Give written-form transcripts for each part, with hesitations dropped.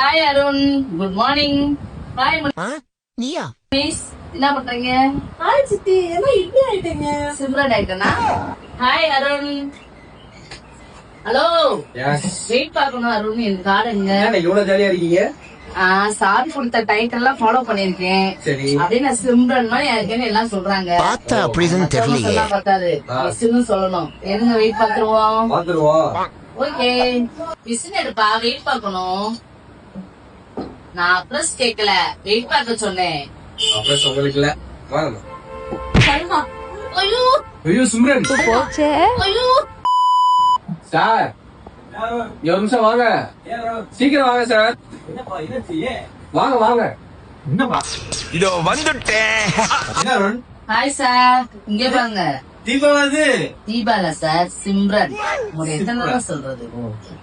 Hi Arun, good morning. Hi நீயா? Miss, என்ன பண்றீங்க? ஹாய் சித்தி, என்ன இப்படி ஆயிட்டீங்க? சிம்ரன் ஆயிட்டனா? ஹாய் அருண். ஹலோ. வெயிட் பார்க்கணும் அருண், என் கார்டுங்க. இவ்வளவு ஜாலியா இருக்கீங்க? சார் கொடுத்த டைட்டில் எல்லாம் ஃபாலோ பண்ணிருக்கேன். சரி. அப்படியே நான் சிம்ரன் மாதிரி இருக்கேன்னு எல்லாம் சொல்றாங்க. பார்த்தா அப்படிதான் தெரியலையே. சொன்னா பார்த்தாது. மிஸ்னு சொல்லணும். எதுங்க வெயிட் பார்த்துருவோம். ஓகே. மிஸ்னு எடுப்பா, வெயிட் பார்க்கணும். நான் அப்ரஸ் கேக்கல, வெயிட் பார்க்க சொன்னேன். அப்புறம் உங்களுக்கு இல்ல. வாங்க. சரிமா. ஐயோ ஐயோ சிம்ரன். போச்சே. ஐயோ. சார் ஒரு நிமிஷம் வாங்க. சீக்கிரம் வாங்க சார். வாங்க வாங்க. என்னப்பா இதோ வந்துட்டேன். என்ன அருண்? ஹாய் சார், இங்க பாருங்க. தீபா வந்து தீபால சார், சிம்ரன். உங்களுடைய எத்தனை தடவை சொல்றது?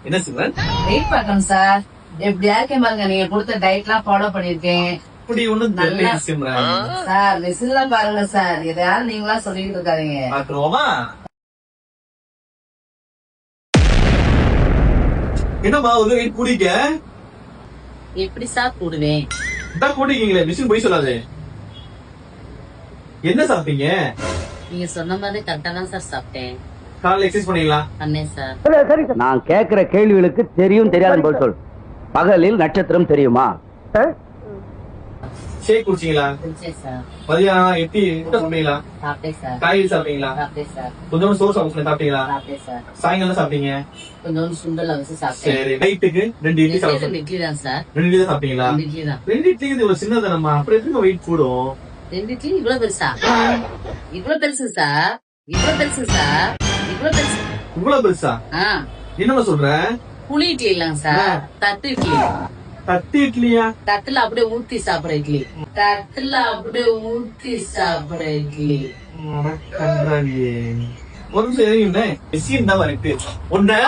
என்ன சிம்ரன்? வெயிட் பார்க்கணும் சார். எப்படியா இருக்கேன் பாருங்க, நீங்க கொடுத்த டயட் எல்லாம் ஃபாலோ பண்ணிருக்கேன். இப்படி ஒண்ணும் தெரியல சிம்ரன். சார் லிஸ்ட்ல பாருங்க சார், எதையாவது நீங்களா சொல்லிட்டு இருக்காதீங்க. பாத்துருவோமா? என்னம்மா ஒரு வெயிட் கூடிக்க? எப்படி சார் கூடுவேன்? இதான் கூட்டிக்கீங்களே, மிஷின் போய் சொல்லாது. என்ன சாப்பிட்டீங்க? நீங்க சொன்ன மாதிரி கரெக்டா தான் சார் சாப்பிட்டேன். காலைல எக்ஸசைஸ் பண்ணீங்களா? பண்ணேன் சார். நான் கேக்குற கேள்விகளுக்கு தெரியும் தெரியாதுன்னு போய் சொல். பகலில் நட்சத்திரம் தெரியுமா? ஷேக் குடிச்சீங்களா? குடிச்சேன் சார். மதியானம் எட்டி சாப்பிட்டீங்களா? சாப்பிட்டேன் சார். காய்கறி சாப்பிட்டீங்களா? சாப்பிட்டேன் சார். கொஞ்சம் சோறு சாப்பிட்டீங்களா? சாப்பிட்டேன் சார். சாயங்காலம் சாப்பிட்டீங்க? கொஞ்சோண்டு சுண்டல் வச்சு சாப்பிட்டேன். சரி. நைட்டுக்கு 2 இட்லி சாப்பிட்டீங்க? 2 இட்லி தான் சார். 2 இட்லி தான் சாப்பிட்டீங்களா? 2 இட்லி தான். 2 இட்லிக்கு இது ஒரு சின்னதானம்மா, அப்புறம் எப்படி வெயிட் கூடும்? 2 இட்லி இவ்வளவு பெருசா? இவ்வளவு பெருசு சார். இவ்வளவு பெருசு சார். இவ்வளவு பெருசு. இவ்வளவு பெருசா? என்னமா சொல்ற? புளி இட்லி இல்லங்க சார், தட்டு இட்லி. தட்டு இட்லியா? தட்டுல அப்படியே ஊத்தி சாப்பிடுற இட்லி. தட்டுல அப்படியே ஊத்தி சாப்பிடுற இட்லி. கன்றாவியே. ஒரு நிமிஷம் இறங்கினேன். மிஷின் தான் இருக்கு. ஒன்ன